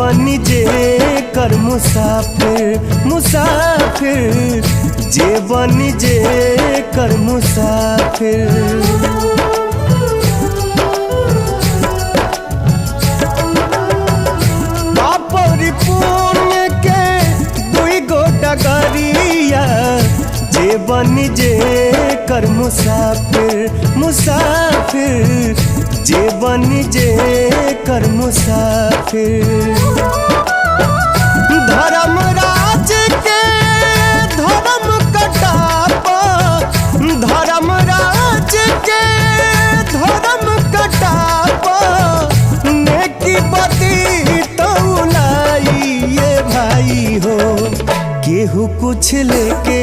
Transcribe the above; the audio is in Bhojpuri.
बनी जे कर मुसाफिर मुसाफिर, जे बनी जे कर मुसाफिर। पुण्य के दुई गो डगरिया, जे बनी जे कर मुसाफिर मुसाफिर, जे बनी जे कर मुसाफिर। धर्मराज के धर्म कटापा, धर्मराज के धर्म कटापा, नेकी बदी तौलाई ये भाई हो, केहू कुछ लेके